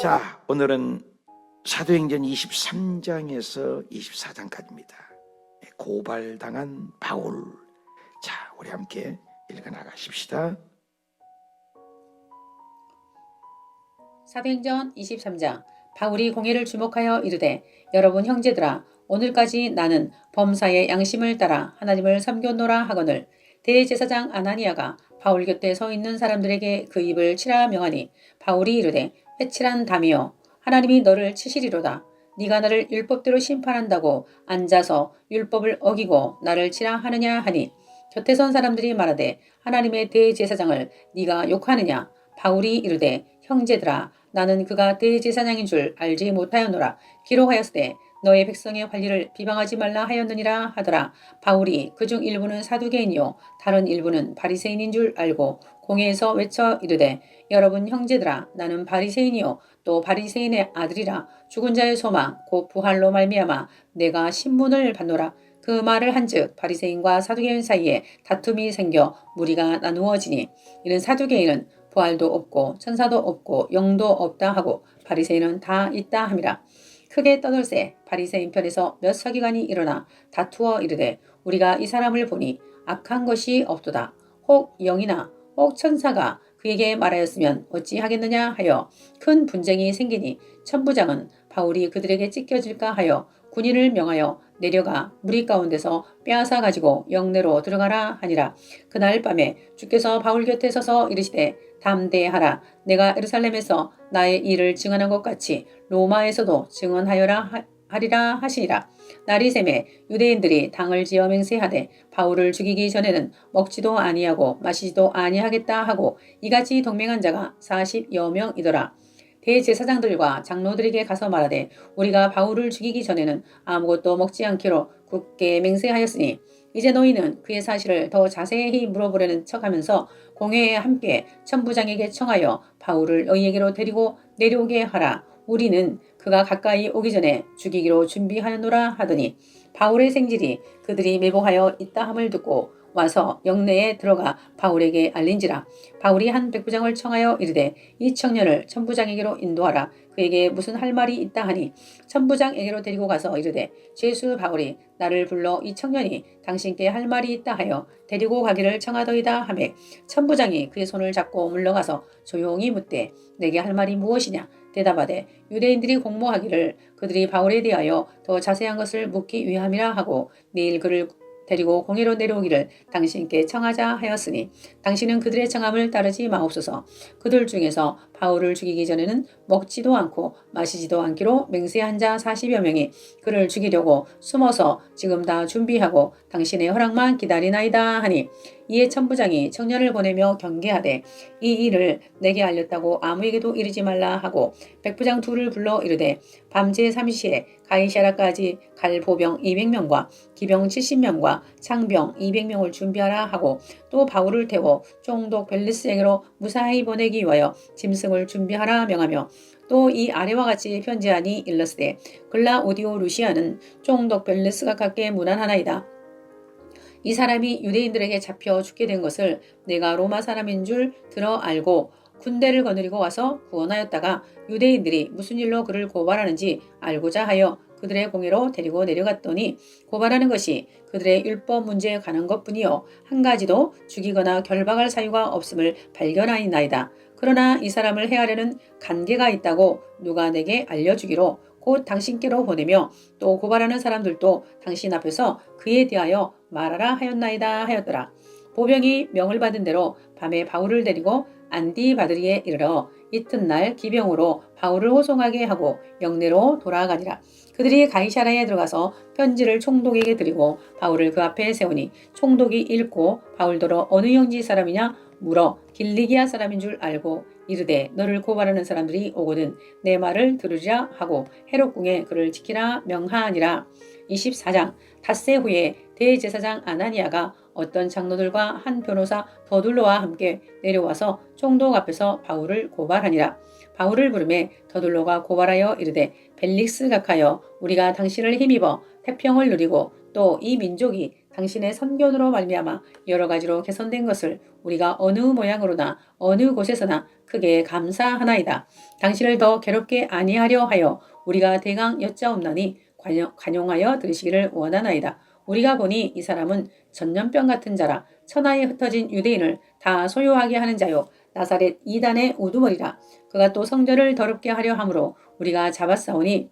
자, 오늘은 사도행전 23장에서 24장까지입니다. 고발당한 바울. 자, 우리 함께 읽어나가십시다. 사도행전 23장. 바울이 공회를 주목하여 이르되, 여러분 형제들아, 오늘까지 나는 범사의 양심을 따라 하나님을 섬겼노라 하거늘. 대제사장 아나니아가 바울 곁에 서 있는 사람들에게 그 입을 치라 명하니, 바울이 이르되, 회칠한 담이여, 하나님이 너를 치시리로다. 네가 나를 율법대로 심판한다고 앉아서 율법을 어기고 나를 치라 하느냐 하니, 곁에 선 사람들이 말하되, 하나님의 대제사장을 네가 욕하느냐? 바울이 이르되, 형제들아, 나는 그가 대제사장인 줄 알지 못하였노라. 기록하였으되 너의 백성의 관리를 비방하지 말라 하였느니라 하더라. 바울이 그중 일부는 사두개인이요 다른 일부는 바리새인인 줄 알고 공회에서 외쳐 이르되, 여러분 형제들아, 나는 바리새인이요 또 바리새인의 아들이라. 죽은 자의 소망 곧 부활로 말미암아 내가 신문을 받노라. 그 말을 한즉 바리새인과 사두개인 사이에 다툼이 생겨 무리가 나누어지니, 이는 사두개인은 부활도 없고 천사도 없고 영도 없다 하고 바리새인은 다 있다 함이라. 크게 떠들세 바리새인 편에서 몇 서기관이 일어나 다투어 이르되, 우리가 이 사람을 보니 악한 것이 없도다. 혹 영이나 혹 천사가 그에게 말하였으면 어찌하겠느냐 하여 큰 분쟁이 생기니, 천부장은 바울이 그들에게 찢겨질까 하여 군인을 명하여 내려가 무리 가운데서 빼앗아 가지고 영내로 들어가라 하니라. 그날 밤에 주께서 바울 곁에 서서 이르시되, 담대하라. 내가 예루살렘에서 나의 일을 증언한 것 같이 로마에서도 증언하여라 하리라 하시니라. 날이 새매 유대인들이 당을 지어 맹세하되, 바울을 죽이기 전에는 먹지도 아니하고 마시지도 아니하겠다 하고 이같이 동맹한 자가 40여 명이더라. 대제사장들과 장로들에게 가서 말하되, 우리가 바울을 죽이기 전에는 아무것도 먹지 않기로 굳게 맹세하였으니, 이제 너희는 그의 사실을 더 자세히 물어보려는 척하면서 공회에 함께 천부장에게 청하여 바울을 너희에게로 데리고 내려오게 하라. 우리는 그가 가까이 오기 전에 죽이기로 준비하였노라 하더니, 바울의 생질이 그들이 매복하여 있다 함을 듣고 와서 영내에 들어가 바울에게 알린지라. 바울이 한 백부장을 청하여 이르되, 이 청년을 천부장에게로 인도하라. 그에게 무슨 할 말이 있다 하니, 천부장에게로 데리고 가서 이르되, 죄수 바울이 나를 불러 이 청년이 당신께 할 말이 있다 하여 데리고 가기를 청하더이다 하매, 천부장이 그의 손을 잡고 물러가서 조용히 묻되, 내게 할 말이 무엇이냐? 대답하되, 유대인들이 공모하기를 그들이 바울에 대하여 더 자세한 것을 묻기 위함이라 하고 내일 그를 데리고 공회로 내려오기를 당신께 청하자 하였으니, 당신은 그들의 청함을 따르지 마옵소서. 그들 중에서 바울을 죽이기 전에는 먹지도 않고 마시지도 않기로 맹세한 자 40여 명이 그를 죽이려고 숨어서 지금 다 준비하고 당신의 허락만 기다리나이다 하니, 이에 천부장이 청년을 보내며 경계하되, 이 일을 내게 알렸다고 아무에게도 이르지 말라 하고 백부장 둘을 불러 이르되, 밤제 3시에 가이사랴까지 갈 보병 200명과 기병 70명과 창병 200명을 준비하라 하고, 또 바울을 태워 총독 벨리스에게로 무사히 보내기 위하여 짐승을 준비하라 명하며, 또 이 아래와 같이 편지하니 일러스되, 글라우디오 루시아는 총독 벨리스가 갖게 문안하나이다. 이 사람이 유대인들에게 잡혀 죽게 된 것을 내가 로마 사람인 줄 들어 알고 군대를 거느리고 와서 구원하였다가 유대인들이 무슨 일로 그를 고발하는지 알고자 하여 그들의 공회로 데리고 내려갔더니, 고발하는 것이 그들의 율법 문제에 관한 것뿐이요 한 가지도 죽이거나 결박할 사유가 없음을 발견하니나이다. 그러나 이 사람을 해하려는 간계가 있다고 누가 내게 알려주기로 곧 당신께로 보내며, 또 고발하는 사람들도 당신 앞에서 그에 대하여 말하라 하였나이다 하였더라. 보병이 명을 받은 대로 밤에 바울을 데리고 안디바드리에 이르러 이튿날 기병으로 바울을 호송하게 하고 영내로 돌아가니라. 그들이 가이사랴에 들어가서 편지를 총독에게 드리고 바울을 그 앞에 세우니, 총독이 읽고 바울더러 어느 형지 사람이냐 물어 길리기아 사람인 줄 알고 이르되, 너를 고발하는 사람들이 오거든 내 말을 들으리라 하고 헤롯궁에 그를 지키라 명하니라. 24장. 닷새 후에 대제사장 아나니아가 어떤 장로들과 한 변호사 더둘로와 함께 내려와서 총독 앞에서 바울을 고발하니라. 바울을 부르매 더둘로가 고발하여 이르되, 벨릭스 각하여, 우리가 당신을 힘입어 태평을 누리고 또 이 민족이 당신의 선견으로 말미암아 여러 가지로 개선된 것을 우리가 어느 모양으로나 어느 곳에서나 크게 감사하나이다. 당신을 더 괴롭게 아니하려 하여 우리가 대강 여짜옵나니 관용하여 들으시기를 원하나이다. 우리가 보니 이 사람은 전염병 같은 자라 천하에 흩어진 유대인을 다 소유하게 하는 자요 나사렛 이단의 우두머리라. 그가 또 성전을 더럽게 하려 함으로 우리가 잡았사오니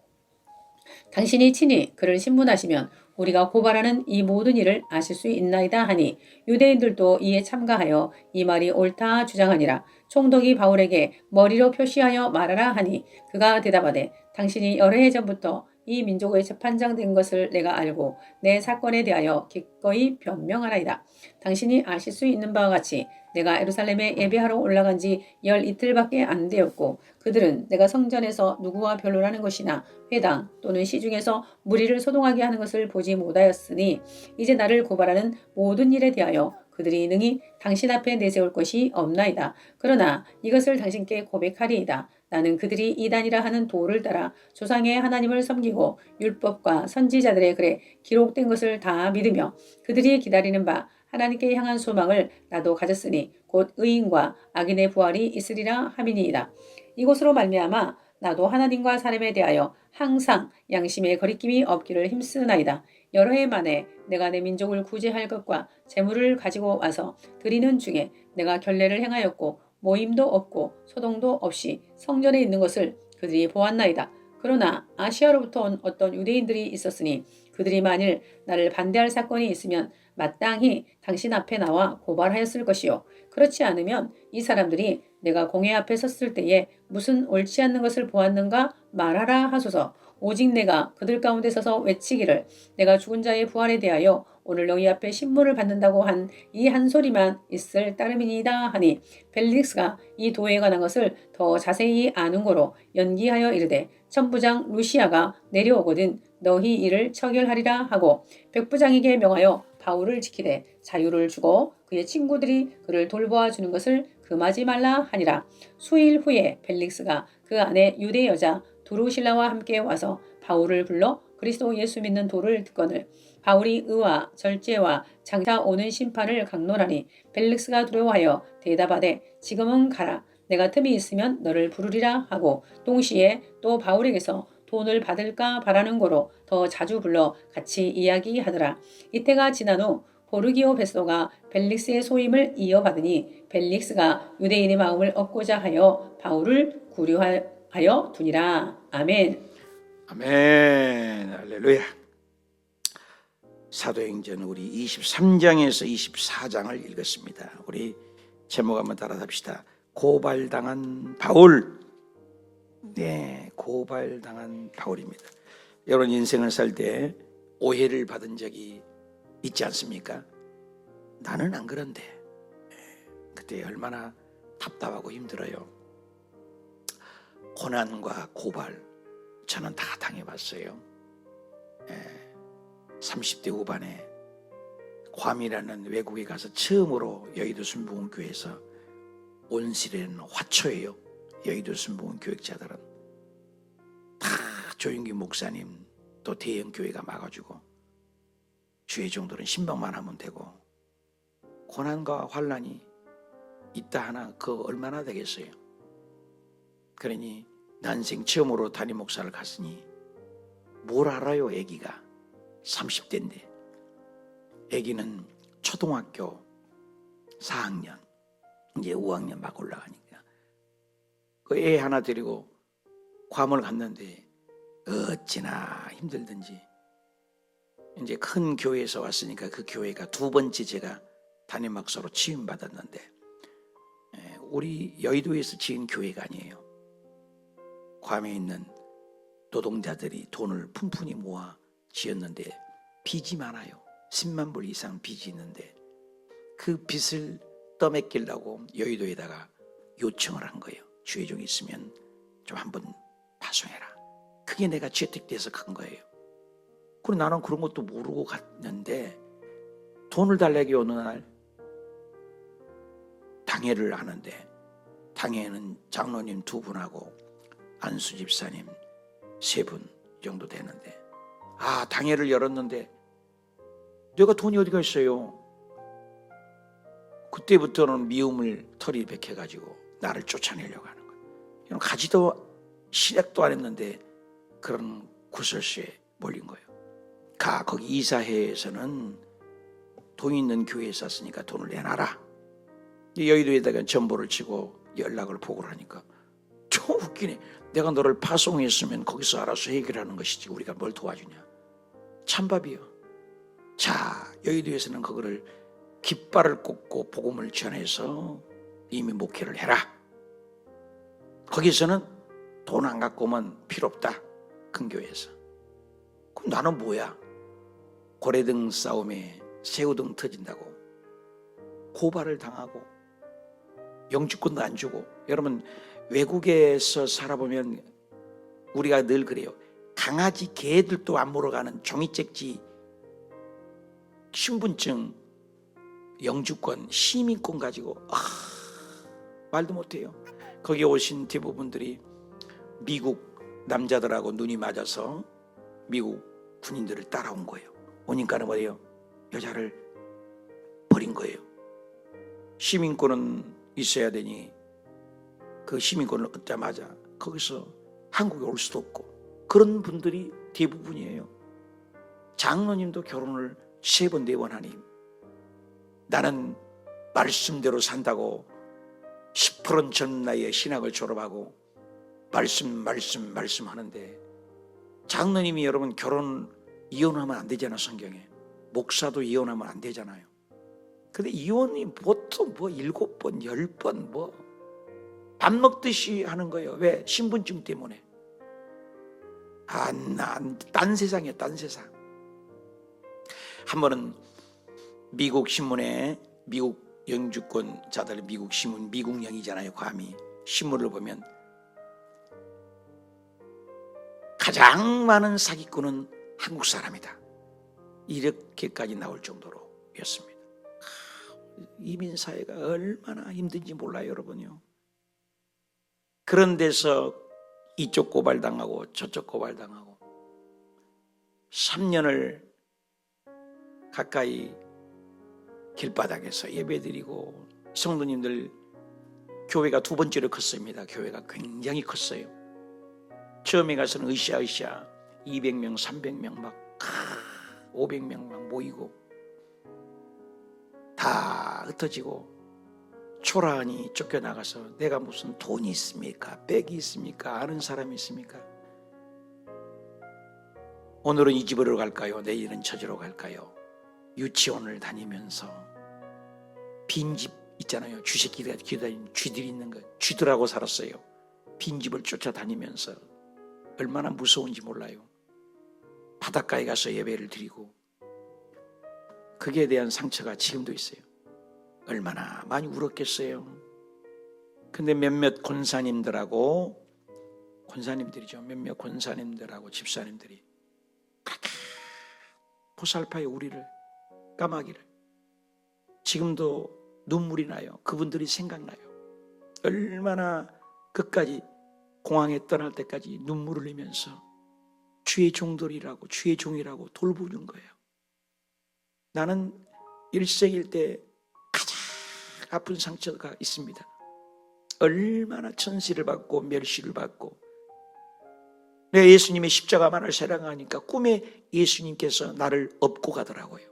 당신이 친히 그를 신문하시면 우리가 고발하는 이 모든 일을 아실 수 있나이다 하니 유대인들도 이에 참가하여 이 말이 옳다 주장하니라. 총독이 바울에게 머리로 표시하여 말하라 하니 그가 대답하되 당신이 여러 해 전부터 이 민족의 재판장된 것을 내가 알고 내 사건에 대하여 기꺼이 변명하나이다. 당신이 아실 수 있는 바와 같이 내가 예루살렘에 예배하러 올라간 지 12이틀밖에 안 되었고 그들은 내가 성전에서 누구와 변론하는 것이나 회당 또는 시중에서 무리를 소동하게 하는 것을 보지 못하였으니 이제 나를 고발하는 모든 일에 대하여 그들이 능히 당신 앞에 내세울 것이 없나이다. 그러나 이것을 당신께 고백하리이다. 나는 그들이 이단이라 하는 도를 따라 조상의 하나님을 섬기고 율법과 선지자들의 글에 기록된 것을 다 믿으며 그들이 기다리는 바 하나님께 향한 소망을 나도 가졌으니 곧 의인과 악인의 부활이 있으리라 함이니이다. 이곳으로 말미암아 나도 하나님과 사람에 대하여 항상 양심의 거리낌이 없기를 힘쓰나이다. 여러 해 만에 내가 내 민족을 구제할 것과 재물을 가지고 와서 드리는 중에 내가 결례를 행하였고 모임도 없고 소동도 없이 성전에 있는 것을 그들이 보았나이다. 그러나 아시아로부터 온 어떤 유대인들이 있었으니 그들이 만일 나를 반대할 사건이 있으면 마땅히 당신 앞에 나와 고발하였을 것이요. 그렇지 않으면 이 사람들이 내가 공회 앞에 섰을 때에 무슨 옳지 않는 것을 보았는가 말하라 하소서. 오직 내가 그들 가운데 서서 외치기를 내가 죽은 자의 부활에 대하여 오늘 너희 앞에 신문을 받는다고 한 이 한 소리만 있을 따름이니이다 하니 벨릭스가 이 도에 관한 것을 더 자세히 아는 거로 연기하여 이르되 천부장 루시아가 내려오거든 너희 이를 처결하리라 하고 백부장에게 명하여 바울을 지키되 자유를 주고 그의 친구들이 그를 돌보아 주는 것을 금하지 말라 하니라. 수일 후에 벨릭스가 그 안에 유대 여자 두루실라와 함께 와서 바울을 불러 그리스도 예수 믿는 도를 듣거늘 바울이 의와 절제와 장차 오는 심판을 강론하니 벨릭스가 두려워하여 대답하되 지금은 가라. 내가 틈이 있으면 너를 부르리라 하고 동시에 또 바울에게서 돈을 받을까 바라는 거로 더 자주 불러 같이 이야기하더라. 이때가 지난 후 포르기오 베소가 벨릭스의 소임을 이어받으니 벨릭스가 유대인의 마음을 얻고자 하여 바울을 구류하여 두니라. 아멘. 아멘. 할렐루야. 사도행전 우리 23장에서 24장을 읽었습니다. 우리 제목 한번 따라합시다. 고발당한 바울. 네, 고발당한 바울입니다. 여러분 인생을 살 때 오해를 받은 적이 있지 않습니까? 나는 안 그런데 그때 얼마나 답답하고 힘들어요. 고난과 고발 저는 다 당해봤어요. 30대 후반에 괌이라는 외국에 가서 처음으로 여의도 순복음교회에서 온실에는 화초예요. 여의도 순복음 교육자들은 다 조윤기 목사님 또 대형 교회가 막아주고 주의 정도는 신방만 하면 되고 고난과 환난이 있다 하나 그거 얼마나 되겠어요. 그러니 난생 처음으로 담임 목사를 갔으니 뭘 알아요. 애기가 30대인데 애기는 초등학교 4학년 이제 5학년 막 올라가니까 그 애 하나 데리고 괌을 갔는데 어찌나 힘들든지 이제 큰 교회에서 왔으니까 그 교회가 두 번째 제가 담임 목사로 취임 받았는데 우리 여의도에서 지은 교회가 아니에요. 괌에 있는 노동자들이 돈을 푼푼히 모아 지었는데 빚이 많아요. 10만 불 이상 빚이 있는데 그 빚을 떠맡기려고 여의도에다가 요청을 한 거예요. 주의 종이 있으면 좀 한번 파송해라. 그게 내가 채택돼서 간 거예요. 그리고 나는 그런 것도 모르고 갔는데 돈을 달라고 어느 날 당회를 하는데 당회는 장로님 2분하고 안수 집사님 3분 정도 되는데 당회를 열었는데 내가 돈이 어디가 있어요? 그때부터는 미움을 털이 백해가지고 나를 쫓아내려고 하는 거예요. 가지도 시작도 안 했는데 그런 구설수에 몰린 거예요. 거기 이사회에서는 돈 있는 교회에 샀으니까 돈을 내놔라. 여의도에다가 전보를 치고 연락을 보고를 하니까 좀 웃기네. 내가 너를 파송했으면 거기서 알아서 해결하는 것이지 우리가 뭘 도와주냐. 찬밥이요. 자, 여의도에서는 그거를 깃발을 꽂고 복음을 전해서 이미 목회를 해라. 거기서는 돈 안 갖고 오면 필요 없다. 큰 교회에서. 그럼 나는 뭐야? 고래등 싸움에 새우등 터진다고 고발을 당하고 영주권도 안 주고. 여러분, 외국에서 살아보면 우리가 늘 그래요. 강아지 개들도 안 물어가는 종이책지 신분증, 영주권, 시민권 가지고 말도 못해요. 거기 오신 대부분들이 미국 남자들하고 눈이 맞아서 미국 군인들을 따라온 거예요. 오니까는 뭐예요? 여자를 버린 거예요. 시민권은 있어야 되니 그 시민권을 얻자마자 거기서 한국에 올 수도 없고. 그런 분들이 대부분이에요. 장로님도 결혼을 3번 4번 하니 나는 말씀대로 산다고 10%는 젊은 나이에 신학을 졸업하고 말씀 하는데, 장로님이 여러분 이혼하면 안 되잖아. 성경에 목사도 이혼하면 안 되잖아요. 근데 이혼이 보통 7번 10번 밥 먹듯이 하는 거예요. 왜? 신분증 때문에. 딴 세상이에요. 딴 세상. 한 번은 미국 신문에 미국 영주권자들, 미국 신문, 미국령이잖아요. 감히 신문을 보면 가장 많은 사기꾼은 한국 사람이다. 이렇게까지 나올 정도로였습니다. 이민사회가 얼마나 힘든지 몰라요, 여러분요. 그런 데서 이쪽 고발당하고 저쪽 고발당하고 3년을 가까이 길바닥에서 예배드리고, 성도님들 교회가 2번째로 컸습니다. 교회가 굉장히 컸어요. 처음에 가서는 으쌰으쌰 200명 300명 막 500명 막 모이고 다 흩어지고 초라하니 쫓겨나가서 내가 무슨 돈이 있습니까? 백이 있습니까? 아는 사람이 있습니까? 오늘은 이 집으로 갈까요? 내일은 저 집으로 갈까요? 유치원을 다니면서 빈집 있잖아요. 쥐새끼가 기다리는 쥐들이 있는 거, 쥐들하고 살았어요. 빈집을 쫓아다니면서 얼마나 무서운지 몰라요. 바닷가에 가서 예배를 드리고, 그에 대한 상처가 지금도 있어요. 얼마나 많이 울었겠어요. 근데 몇몇 권사님들이죠. 몇몇 권사님들하고 집사님들이 그렇게 보살파요. 우리를, 까마귀를. 지금도 눈물이 나요. 그분들이 생각나요. 얼마나 끝까지 공항에 떠날 때까지 눈물을 흘리면서 주의 종들이라고, 주의 종이라고 돌보는 거예요. 나는 일생일 가장 아픈 상처가 있습니다. 얼마나 천시를 받고 멸시를 받고. 내가 예수님의 십자가만을 사랑하니까 꿈에 예수님께서 나를 업고 가더라고요.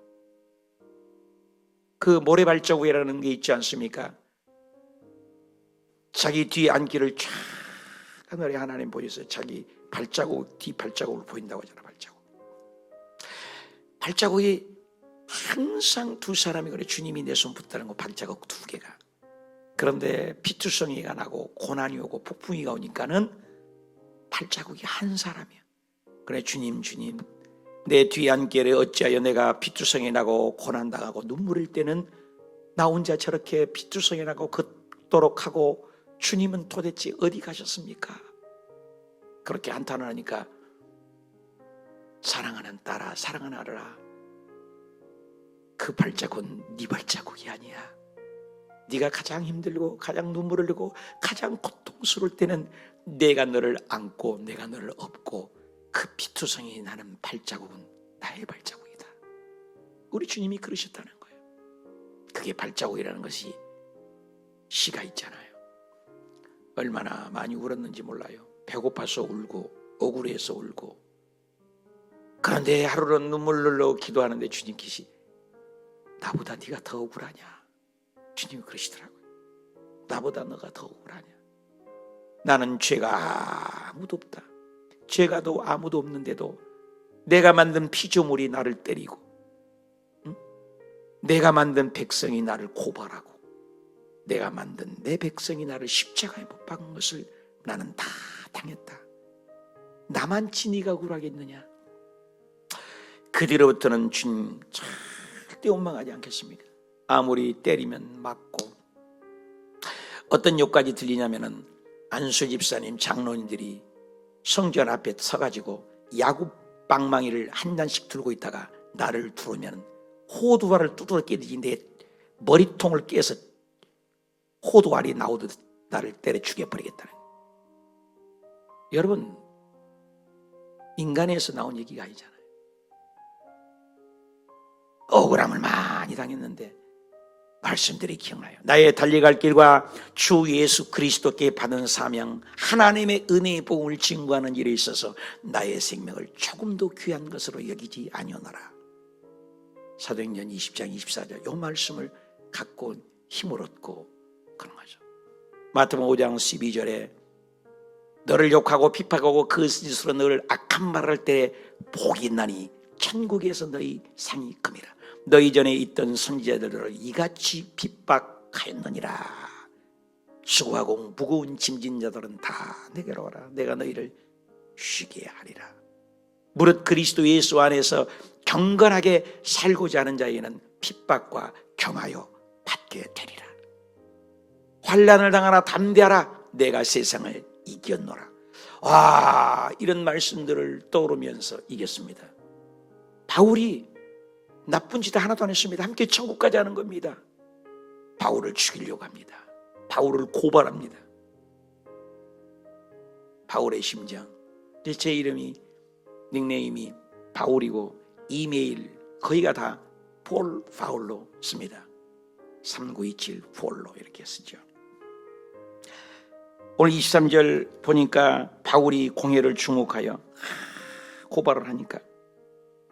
그 모래발자국이라는 게 있지 않습니까? 자기 뒤에 앉기를 쫙 하늘에 하나님 보여서 자기 발자국, 뒤 발자국을 보인다고 하잖아. 발자국이 항상 2사람이 그래. 주님이 내 손 붙다는 거 발자국 2개가. 그런데 피투성이가 나고 고난이 오고 폭풍이가 오니까는 발자국이 한 사람이야. 그래, 주님 내 뒤에 앉기를 어찌하여 내가 피투성이 나고 고난당하고 눈물 흘릴 때는 나 혼자 저렇게 피투성이 나고 걷도록 하고 주님은 도대체 어디 가셨습니까? 그렇게 한탄을 하니까 사랑하는 딸아, 사랑하는 아들아, 그 발자국은 네 발자국이 아니야. 네가 가장 힘들고 가장 눈물을 흘리고 가장 고통스러울 때는 내가 너를 안고 내가 너를 업고 그 피투성이 나는 발자국은 나의 발자국이다. 우리 주님이 그러셨다는 거예요. 그게 발자국이라는 것이 시가 있잖아요. 얼마나 많이 울었는지 몰라요. 배고파서 울고 억울해서 울고. 그런데 하루는 눈물로 기도하는데 주님께서 나보다 네가 더 억울하냐? 주님이 그러시더라고요. 나보다 너가 더 억울하냐? 나는 죄가 아무도 없다. 죄가도 아무도 없는데도 내가 만든 피조물이 나를 때리고, 응? 내가 만든 백성이 나를 고발하고, 내가 만든 내 백성이 나를 십자가에 못 박은 것을 나는 다 당했다. 나만치 네가 억울하겠느냐? 그 뒤로부터는 주님 절대 원망하지 않겠습니다. 아무리 때리면 맞고. 어떤 욕까지 들리냐면은 안수 집사님 장로님들이 성전 앞에 서가지고 야구 방망이를 한 잔씩 들고 있다가 나를 부르면 호두알을 뚜드러 깨듯이 내 머리통을 깨서 호두알이 나오듯 나를 때려 죽여버리겠다는. 여러분, 인간에서 나온 얘기가 아니잖아요. 억울함을 많이 당했는데 말씀들이 기억나요. 나의 달려갈 길과 주 예수 그리스도께 받은 사명, 하나님의 은혜의 복음을 증거하는 일에 있어서 나의 생명을 조금도 귀한 것으로 여기지 아니하노라. 사도행전 20장 24절 이 말씀을 갖고 힘을 얻고 그런 거죠. 마태복음 5장 12절에 너를 욕하고 비판하고 그 짓으로 너를 악한 말을 할 때 복이 있나니 천국에서 너희 상이 큼이라. 너희 전에 있던 선지자들을 이같이 핍박하였느니라. 수고하고 무거운 짐진 자들은 다 내게로 오라. 내가 너희를 쉬게 하리라. 무릇 그리스도 예수 안에서 경건하게 살고자 하는 자에게는 핍박과 경하여 받게 되리라. 환난을 당하나 담대하라. 내가 세상을 이겼노라. 와, 이런 말씀들을 떠오르면서 이겼습니다. 바울이 나쁜 짓 하나도 안 했습니다. 함께 천국까지 하는 겁니다. 바울을 죽이려고 합니다. 바울을 고발합니다. 바울의 심정. 제 이름이 닉네임이 바울이고 이메일 거의가 다 폴 파울로 씁니다. 3927 폴로 이렇게 쓰죠. 오늘 23절 보니까 바울이 공회를 주목하여 고발을 하니까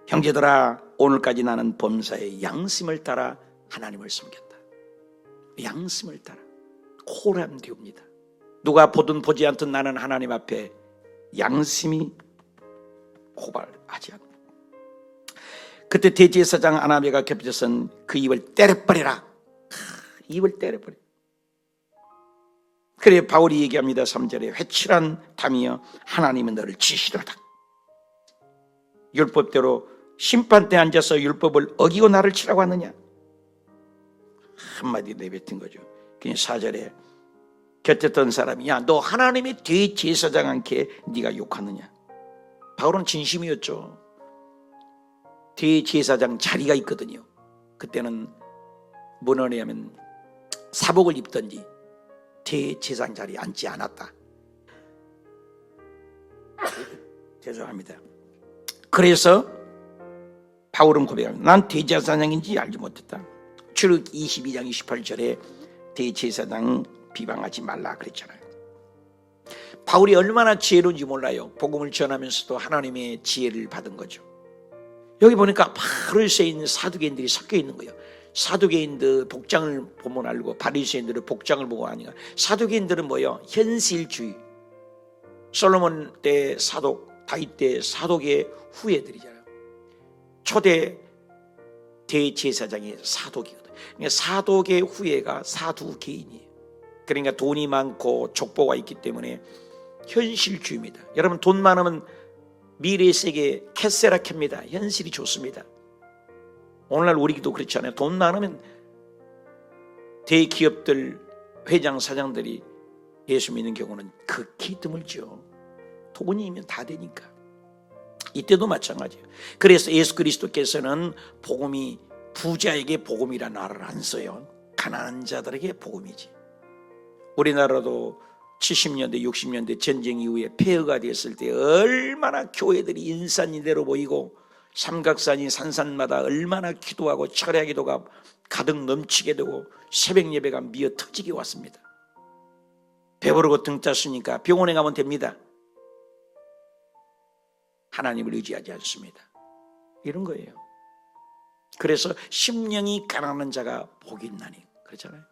형제들아 오늘까지 나는 범사의 양심을 따라 하나님을 섬겼다. 양심을 따라 코람디옵니다. 누가 보든 보지 않든 나는 하나님 앞에 양심이 고발하지 않는다. 그때 대제사장 아나니아가 겹쳐선 그 입을 때려버리라. 입을 때려버려. 그래 바울이 얘기합니다. 3절에 회칠한 담이여 하나님은 너를 지시도다. 율법대로 심판대에 앉아서 율법을 어기고 나를 치라고 하느냐. 한마디 내뱉은 거죠. 그냥 4절에 곁에 있던 사람이 야 너 하나님의 대제사장한테 네가 욕하느냐. 바울은 진심이었죠. 대제사장 자리가 있거든요. 그때는 뭐냐 하면 사복을 입던지 대제사장 자리에 앉지 않았다. 죄송합니다. 그래서 바울은 고백합니다. 난 대제사장인지 알지 못했다. 출애굽 22장 28절에 대제사장 비방하지 말라 그랬잖아요. 바울이 얼마나 지혜로운지 몰라요. 복음을 전하면서도 하나님의 지혜를 받은 거죠. 여기 보니까 바리새에 있는 사두개인들이 섞여 있는 거예요. 사두개인들 복장을 보면 알고 바리새인들의 복장을 보고 하니까 사두개인들은 뭐예요? 현실주의. 솔로몬 때 사독, 다윗 때 사독의 후예들이잖아요. 초대 대제사장이 사독이거든요. 그러니까 사독의 후예가 사두개인이에요. 그러니까 돈이 많고 족보가 있기 때문에 현실주의입니다. 여러분 돈 많으면 미래의 세계 캐세라켑니다. 현실이 좋습니다. 오늘날 우리도 그렇잖아요. 돈 많으면 대기업들 회장 사장들이 예수 믿는 경우는 극히 드물죠. 돈이면 다 되니까. 이때도 마찬가지예요. 그래서 예수 그리스도께서는 복음이 부자에게 복음이라는 말을 안 써요. 가난한 자들에게 복음이지. 우리나라도 70년대 60년대 전쟁 이후에 폐허가 됐을 때 얼마나 교회들이 인산인대로 보이고 삼각산이 산산마다 얼마나 기도하고 철야 기도가 가득 넘치게 되고 새벽 예배가 미어 터지게 왔습니다. 배부르고 등 땄으니까 병원에 가면 됩니다. 하나님을 의지하지 않습니다. 이런 거예요. 그래서 심령이 가난한 자가 복이 있나니 그렇잖아요.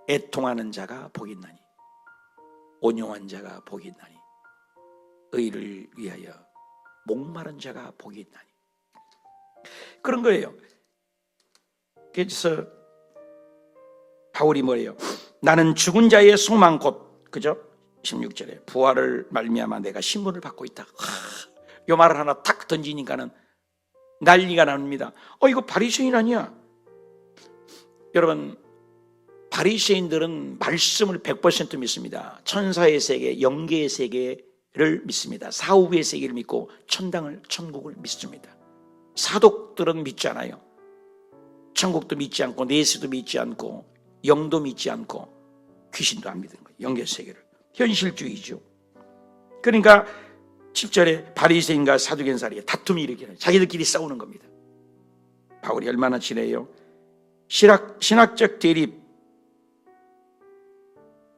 애통하는 자가 복이 있나니 온용한 자가 복이 있나니 의를 위하여 목마른 자가 복이 있나니 그런 거예요. 그래서 바울이 뭐예요? 나는 죽은 자의 소망 곧 그죠? 16절에 부활을 말미암아 내가 신분을 받고 있다. 요 말을 하나 탁 던지니까는 난리가 납니다. 이거 바리새인 아니야? 여러분 바리새인들은 말씀을 100% 믿습니다. 천사의 세계, 영계의 세계를 믿습니다. 사후의 세계를 믿고 천국을 믿습니다. 사독들은 믿지 않아요. 천국도 믿지 않고 내세도 믿지 않고 영도 믿지 않고 귀신도 안 믿는 거예요. 영계 세계를. 현실주의죠. 그러니까 7절에 바리새인과 사두개인 사이에 다툼이 일으켜요. 자기들끼리 싸우는 겁니다. 바울이 얼마나 지내요? 신학적 대립,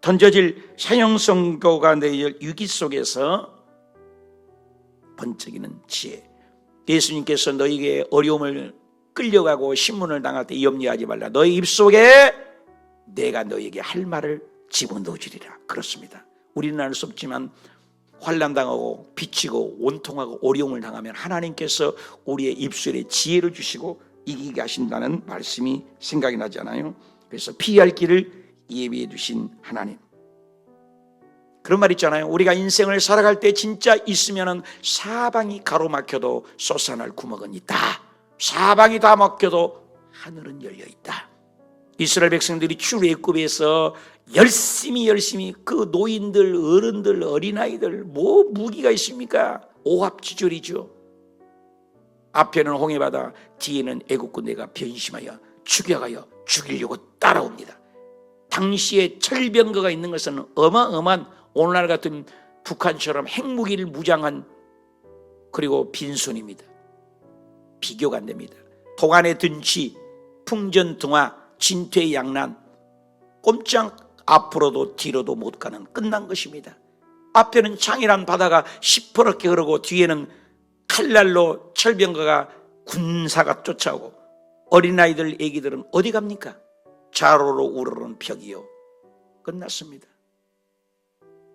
던져질 사형선고가 내일 위기 속에서 번쩍이는 지혜. 예수님께서 너희에게 어려움을 끌려가고 신문을 당할 때 염려하지 말라. 너희 입속에 내가 너희에게 할 말을 집어넣어주리라. 그렇습니다. 우리는 알 수 없지만 환난당하고 비치고 원통하고 어려움을 당하면 하나님께서 우리의 입술에 지혜를 주시고 이기게 하신다는 말씀이 생각이 나잖아요. 그래서 피할 길을 예비해 두신 하나님. 그런 말 있잖아요. 우리가 인생을 살아갈 때 진짜 있으면은 사방이 가로막혀도 솟아날 구멍은 있다. 사방이 다 막혀도 하늘은 열려 있다. 이스라엘 백성들이 출애굽에서 열심히 그 노인들, 어른들, 어린아이들 뭐 무기가 있습니까? 오합지졸이죠. 앞에는 홍해바다, 뒤에는 애국 군대가 변심하여 추격하여 죽이려고 따라옵니다. 당시에 철병거가 있는 것은 어마어마한 오늘날 같은 북한처럼 핵무기를 무장한 그리고 빈손입니다. 비교가 안 됩니다. 동안의 든치, 풍전등화, 진퇴양난, 꼼짝 앞으로도 뒤로도 못 가는 끝난 것입니다. 앞에는 창이란 바다가 시퍼렇게 흐르고 뒤에는 칼날로 철병거가 군사가 쫓아오고 어린아이들, 애기들은 어디 갑니까? 좌로로 우로는 벽이요. 끝났습니다.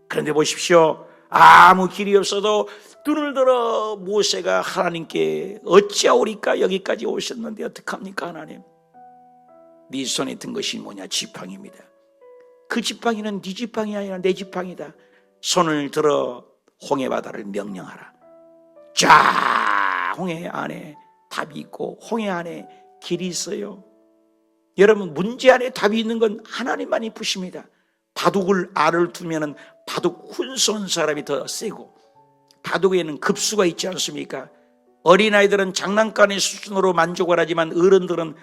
그런데 보십시오. 아무 길이 없어도 눈을 들어 모세가 하나님께 어찌하오리까 여기까지 오셨는데 어떡합니까 하나님? 네 손에 든 것이 뭐냐? 지팡이입니다. 그 지팡이는 네 지팡이 아니라 내 지팡이다. 손을 들어 홍해바다를 명령하라. 자, 홍해 안에 답이 있고 홍해 안에 길이 있어요. 여러분 문제 안에 답이 있는 건 하나님만이 푸십니다. 바둑을 알을 두면은 바둑 훈수한 사람이 더 세고 바둑에는 급수가 있지 않습니까? 어린아이들은 장난감의 수준으로 만족을 하지만 어른들은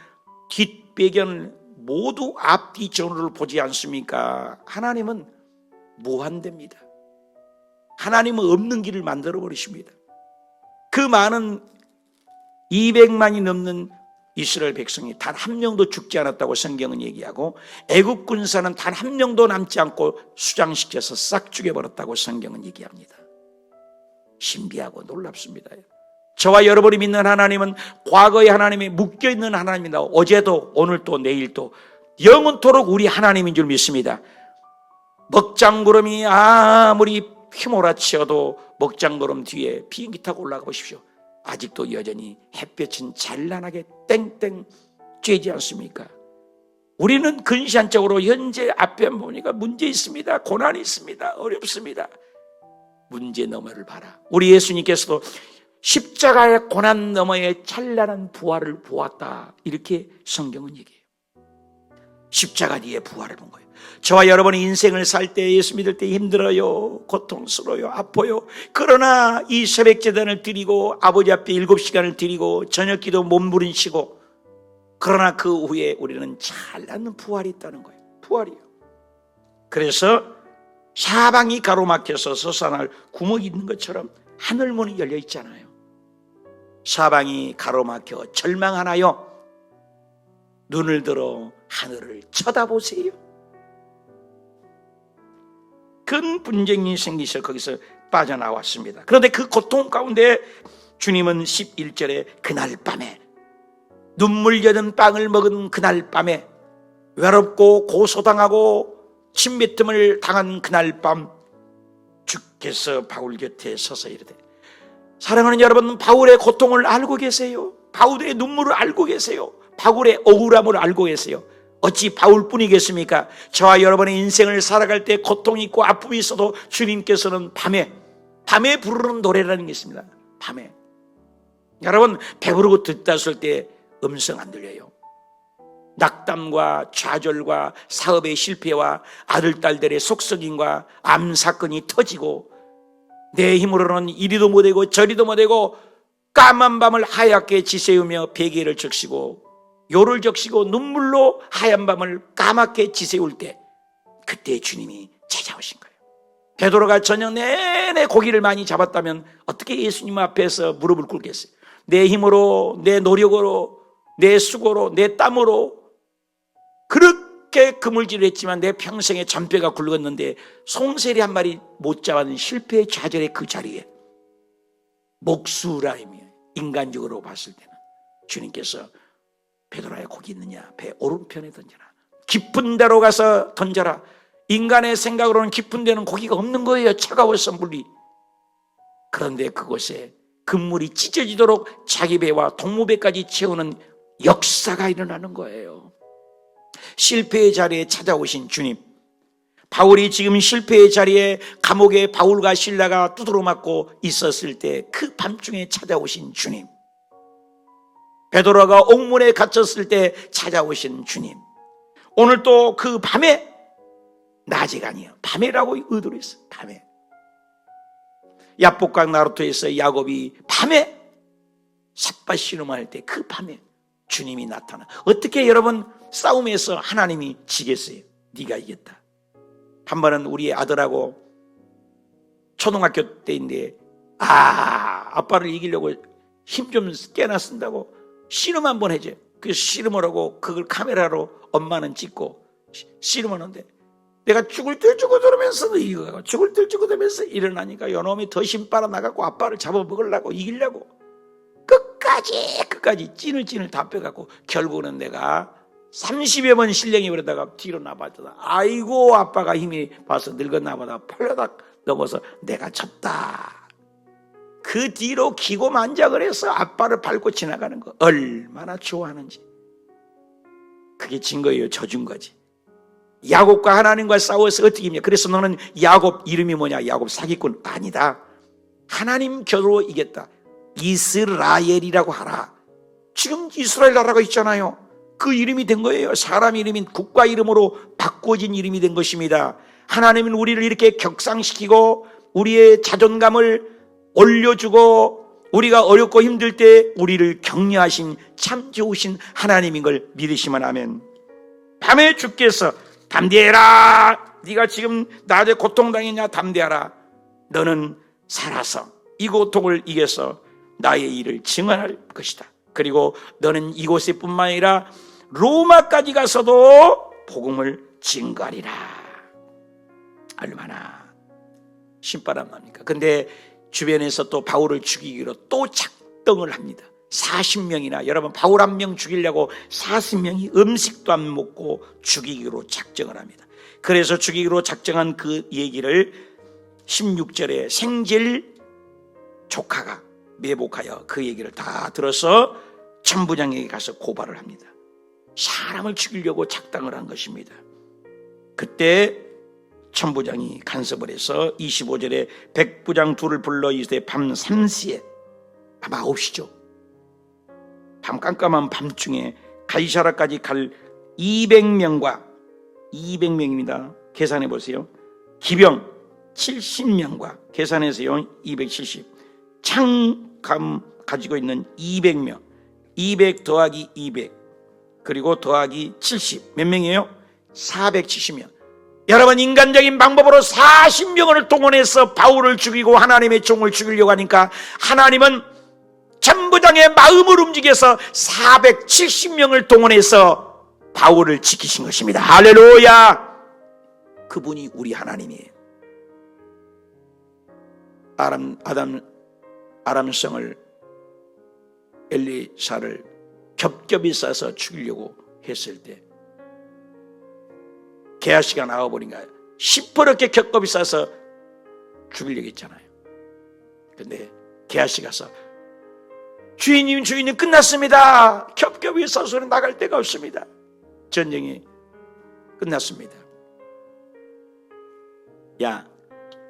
뒷배경을 모두 앞뒤 전후를 보지 않습니까? 하나님은 무한대입니다. 하나님은 없는 길을 만들어 버리십니다. 그 많은 200만이 넘는 이스라엘 백성이 단 한 명도 죽지 않았다고 성경은 얘기하고 애국 군사는 단 한 명도 남지 않고 수장시켜서 싹 죽여버렸다고 성경은 얘기합니다. 신비하고 놀랍습니다. 저와 여러분이 믿는 하나님은 과거의 하나님이 묶여있는 하나님이다. 어제도 오늘도 내일도 영원토록 우리 하나님인 줄 믿습니다. 먹장구름이 아무리 휘몰아치어도 먹장구름 뒤에 비행기 타고 올라가 보십시오. 아직도 여전히 햇볕은 찬란하게 땡땡 쬐지 않습니까? 우리는 근시안적으로 현재 앞에 보니까 문제 있습니다. 고난이 있습니다. 어렵습니다. 문제 너머를 봐라. 우리 예수님께서도 십자가의 고난 너머에 찬란한 부활을 보았다. 이렇게 성경은 얘기해요. 십자가 뒤에 부활을 본 거예요. 저와 여러분이 인생을 살 때 예수 믿을 때 힘들어요. 고통스러워요. 아파요. 그러나 이 새벽 제단을 드리고 아버지 앞에 7시간을 드리고 저녁 기도 몸부림치고 그러나 그 후에 우리는 찬란한 부활이 있다는 거예요. 부활이요. 그래서 사방이 가로막혀서 솟아날 구멍이 있는 것처럼 하늘문이 열려 있잖아요. 사방이 가로막혀 절망하나요? 눈을 들어 하늘을 쳐다보세요. 큰 분쟁이 생기셔 거기서 빠져나왔습니다. 그런데 그 고통 가운데 주님은 11절에 그날 밤에, 눈물 겨는 빵을 먹은 그날 밤에, 외롭고 고소당하고 침뱉음을 당한 그날 밤, 주께서 바울 곁에 서서 이르되, 사랑하는 여러분, 바울의 고통을 알고 계세요? 바울의 눈물을 알고 계세요? 바울의 억울함을 알고 계세요? 어찌 바울뿐이겠습니까? 저와 여러분의 인생을 살아갈 때 고통이 있고 아픔이 있어도 주님께서는 밤에 부르는 노래라는 게 있습니다. 밤에. 여러분, 배부르고 듣다쓸 때 음성 안 들려요. 낙담과 좌절과 사업의 실패와 아들, 딸들의 속썩임과 암사건이 터지고 내 힘으로는 이리도 못되고 저리도 못되고 까만 밤을 하얗게 지새우며 베개를 적시고 요를 적시고 눈물로 하얀 밤을 까맣게 지새울 때, 그때 주님이 찾아오신 거예요. 베드로가 저녁 내내 고기를 많이 잡았다면 어떻게 예수님 앞에서 무릎을 꿇겠어요? 내 힘으로, 내 노력으로, 내 수고로, 내 땀으로 그렇게 그물질을 했지만 내 평생에 잔뼈가 굵었는데 송세리 한 마리 못 잡은 실패의 좌절의 그 자리에 목수라이며 인간적으로 봤을 때는 주님께서 베드로야, 고기 있느냐? 배 오른편에 던져라. 깊은 데로 가서 던져라. 인간의 생각으로는 깊은 데는 고기가 없는 거예요. 차가워서 물이. 그런데 그곳에 그물이 찢어지도록 자기 배와 동무배까지 채우는 역사가 일어나는 거예요. 실패의 자리에 찾아오신 주님. 바울이 지금 실패의 자리에 감옥에 바울과 실라가 두드러 맞고 있었을 때 그 밤중에 찾아오신 주님. 베드로가 옥문에 갇혔을 때 찾아오신 주님. 오늘 또 그 밤에, 낮에가 아니에요. 밤에라고 의도로 했어요. 밤에. 야복강 나루토에서 야곱이 밤에 삿밭 씨름할 때 그 밤에 주님이 나타나. 어떻게 여러분 싸움에서 하나님이 지겠어요? 네가 이겼다. 한 번은 우리 아들하고 초등학교 때인데 아빠를 이기려고 힘 좀 깨나 쓴다고 씨름 한번 해줘. 그 씨름을 하고 그걸 카메라로 엄마는 찍고 씨름을 하는데 내가 죽을 듯 죽어들면서도 이거고 죽을 듯 죽어들면서 일어나니까 요놈이 더 힘 빨아나가고 아빠를 잡아먹으려고 이기려고 끝까지 찐을 다 빼갖고 결국은 내가 30여 번 실령이 그러다가 뒤로 나봤다. 아이고, 아빠가 힘이 봐서 늙었나보다 펄려닥 넘어서 내가 졌다. 그 뒤로 기고만장을 해서 아빠를 밟고 지나가는 거 얼마나 좋아하는지. 그게 진 거예요. 져준 거지. 야곱과 하나님과 싸워서 어떻게 이깁니까? 그래서 너는 야곱 이름이 뭐냐? 야곱 사기꾼. 아니다. 하나님 곁으로 이겼다. 이스라엘이라고 하라. 지금 이스라엘 나라가 있잖아요. 그 이름이 된 거예요. 사람 이름인 국가 이름으로 바꿔진 이름이 된 것입니다. 하나님은 우리를 이렇게 격상시키고 우리의 자존감을 올려주고 우리가 어렵고 힘들 때 우리를 격려하신 참 좋으신 하나님인 걸 믿으시면 아멘. 밤에 주께서 담대해라. 네가 지금 낮에 고통당했냐? 담대하라. 너는 살아서 이 고통을 이겨서 나의 일을 증언할 것이다. 그리고 너는 이곳에 뿐만 아니라 로마까지 가서도 복음을 증거하리라. 얼마나 신바람 납니까? 근데 주변에서 또 바울을 죽이기로 또 작정을 합니다. 40명이나 여러분 바울 한 명 죽이려고 40명이 음식도 안 먹고 죽이기로 작정을 합니다. 그래서 죽이기로 작정한 그 얘기를 16절에 생질 조카가 매복하여 그 얘기를 다 들어서 천부장에게 가서 고발을 합니다. 사람을 죽이려고 작당을 한 것입니다. 그때 천부장이 간섭을 해서 25절에 백부장 둘을 불러 이르되 밤 3시에 밤 9시죠. 밤 깜깜한 밤중에 가이사라까지 갈 200명과 200명입니다. 계산해 보세요. 기병 70명과 계산해서요. 270 창감 가지고 있는 200명 200 더하기 200 그리고 더하기 70 몇 명이에요? 470명. 여러분 인간적인 방법으로 40명을 동원해서 바울을 죽이고 하나님의 종을 죽이려고 하니까 하나님은 천부장의 마음을 움직여서 470명을 동원해서 바울을 지키신 것입니다. 할렐루야! 그분이 우리 하나님이에요. 아람성을 엘리사를 겹겹이 싸서 죽이려고 했을 때 게하시가 나와버린가 시퍼렇게 겹겹이 싸서 죽이려고 했잖아요. 근데 게하시 가서 주인님 끝났습니다. 겹겹이 싸서는 나갈 데가 없습니다. 전쟁이 끝났습니다. 야,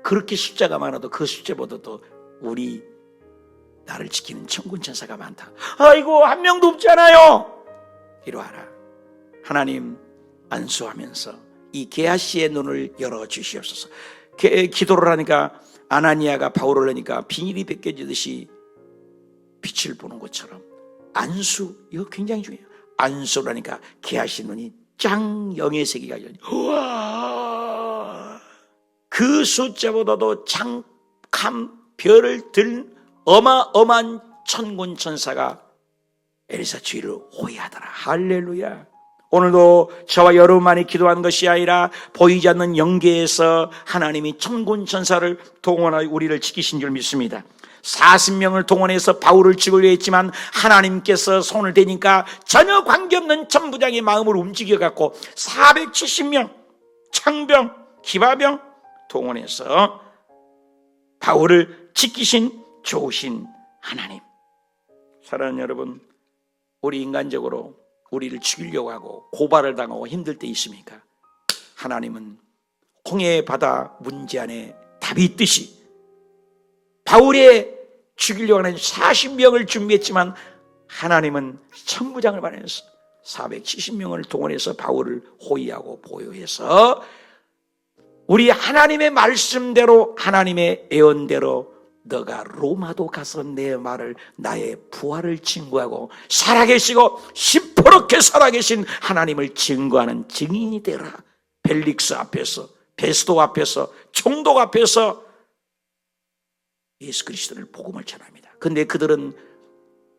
그렇게 숫자가 많아도 그 숫자보다도 우리 나를 지키는 천군천사가 많다. 아이고, 한 명도 없잖아요. 이러하라. 하나님 안수하면서 이 게하시의 눈을 열어주시옵소서. 기도를 하니까 아나니아가 바울을 하니까 비닐이 벗겨지듯이 빛을 보는 것처럼 안수, 이거 굉장히 중요해요. 안수를 하니까 게하시 눈이 짱 영의 세계가 열려. 우와, 그 숫자보다도 장감 별을 든 어마어마한 천군 천사가 엘리사 주위를 호위하더라. 할렐루야. 오늘도 저와 여러분만이 기도하는 것이 아니라 보이지 않는 영계에서 하나님이 천군 천사를 동원하여 우리를 지키신 줄 믿습니다. 40명을 동원해서 바울을 죽이려 했지만 하나님께서 손을 대니까 전혀 관계없는 천부장의 마음을 움직여갖고 470명 창병, 기바병 동원해서 바울을 지키신 좋으신 하나님. 사랑하는 여러분, 우리 인간적으로 우리를 죽이려고 하고 고발을 당하고 힘들 때 있습니까? 하나님은 홍해 바다 문제 안에 답이 있듯이 바울의 죽이려고 하는 40명을 준비했지만 하나님은 천부장을 마련해서 470명을 동원해서 바울을 호위하고 보호해서 우리 하나님의 말씀대로 하나님의 예언대로 너가 로마도 가서 내 말을 나의 부활을 증거하고 살아계시고 시퍼렇게 살아계신 하나님을 증거하는 증인이 되라. 벨릭스 앞에서, 베스도 앞에서, 총독 앞에서 예수 그리스도를 복음을 전합니다. 근데 그들은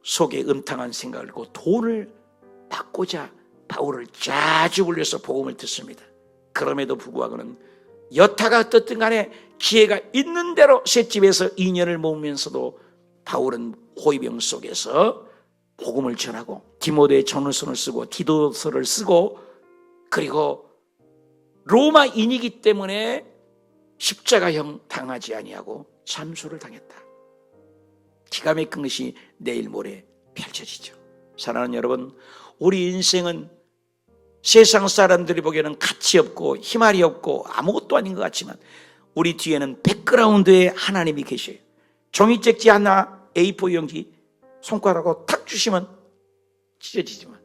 속에 음탕한 생각을 하고 돈을 받고자 바울을 자주 불려서 복음을 듣습니다. 그럼에도 불구하고는 여타가 어떻든 간에 기회가 있는 대로 셋집에서 인연을 모으면서도 바울은 호위병 속에서 복음을 전하고 디모데의 전후서를 쓰고 디도서를 쓰고 그리고 로마인이기 때문에 십자가형 당하지 아니하고 참소를 당했다. 기가 막힌 것이 내일 모레 펼쳐지죠. 사랑하는 여러분, 우리 인생은 세상 사람들이 보기에는 가치 없고 희말이 없고 아무것도 아닌 것 같지만 우리 뒤에는 백그라운드에 하나님이 계셔요. 종이책지 하나 A4 용지 손가락으로 탁 주시면 찢어지지만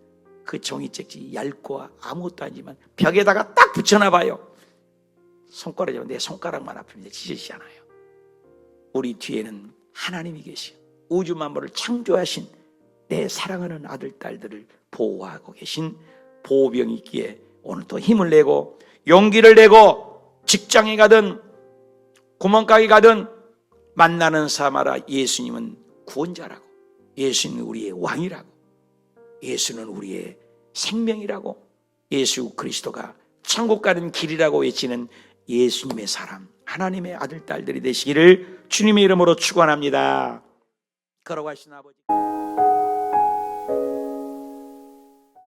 그 종이책지 얇고 아무것도 아니지만 벽에다가 딱 붙여놔봐요. 손가락이 내 손가락만 아프면 찢어지지 않아요. 우리 뒤에는 하나님이 계셔. 우주 만물을 창조하신 내 사랑하는 아들 딸들을 보호하고 계신 보호병이 있기에 오늘도 힘을 내고 용기를 내고 직장에 가든 구멍가게 가든 만나는 사마라 예수님은 구원자라고, 예수님은 우리의 왕이라고, 예수는 우리의 생명이라고, 예수 그리스도가 천국 가는 길이라고 외치는 예수님의 사람, 하나님의 아들 딸들이 되시기를 주님의 이름으로 축원합니다. 걸어가신 아버지.